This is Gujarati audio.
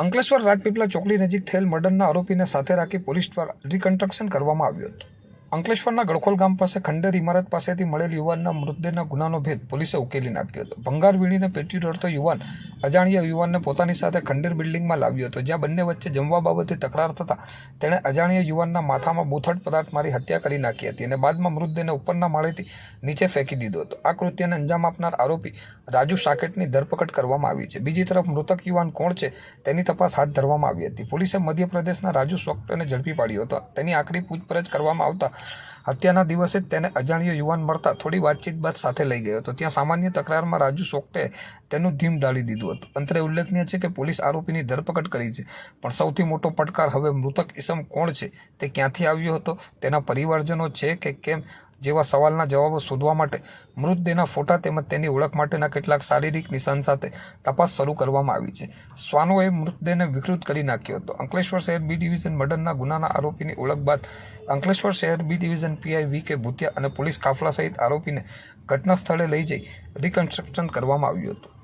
અંકલેશ્વર રાજપીપળા ચોકડી નજીક થયેલ મર્ડરના આરોપીને સાથે રાખી પોલીસ દ્વારા રિકન્સ્ટ્રક્શન કરવામાં આવ્યું હતું। અંકલેશ્વરના ગળખોલ ગામ પાસે ખંડેર ઇમારત પાસેથી મળેલ યુવાનના મૃતદેહના ગુનાનો ભેદ પોલીસે ઉકેલી નાખ્યો હતો। ભંગાર વીણીને પેટી રડતો યુવાન અજાણ્યા યુવાનને પોતાની સાથે ખંડેર બિલ્ડિંગમાં લાવ્યો હતો, જ્યાં બંને વચ્ચે જમવા બાબતે તકરાર થતાં તેણે અજાણ્યા યુવાનના માથામાં બૂથડ પદાર્થ મારી હત્યા કરી નાખી હતી અને બાદમાં મૃતદેહને ઉપરના માળેથી નીચે ફેંકી દીધો હતો। આ કૃત્યને અંજામ આપનાર આરોપી રાજુ સાકેટની ધરપકડ કરવામાં આવી છે। બીજી તરફ મૃતક યુવાન કોણ છે તેની તપાસ હાથ ધરવામાં આવી હતી। પોલીસે મધ્યપ્રદેશના રાજુ સોક્ટને ઝડપી પાડ્યો હતો। તેની આખરી પૂછપરછ કરવામાં આવતા હત્યાના દિવસે જ તેને અજાણ્યો યુવાન મળતા થોડી વાતચીત બાદ સાથે લઈ ગયો હતો। ત્યાં સામાન્ય તકરારમાં રાજુ સોક્ટે તેનું ધીમ ડાળી દીધું હતું। અંતરે ઉલ્લેખનીય છે કે પોલીસ આરોપીની ધરપકડ કરી છે, પણ સૌથી મોટો પડકાર હવે મૃતક ઇસમ કોણ છે, તે ક્યાંથી આવ્યો હતો, તેના પરિવારજનો છે કે કેમ જેવા સવાલના જવાબો શોધવા માટે મૃતદેહના ફોટા તેમજ તેની ઓળખ માટેના કેટલાક શારીરિક નિશાન સાથે તપાસ શરૂ કરવામાં આવી છે। શ્વાનોએ મૃતદેહને વિકૃત કરી નાખ્યો હતો। અંકલેશ્વર શહેર બી ડિવિઝન મર્ડરના ગુનાના આરોપીની ઓળખ બાદ અંકલેશ્વર શહેર બી ડિવિઝન પીઆઈ વી.કે. ભૂતિયા અને પોલીસ કાફલા સહિત આરોપીને ઘટના સ્થળે લઈ જઈ રિકન્સ્ટ્રક્શન કરવામાં આવ્યું હતું।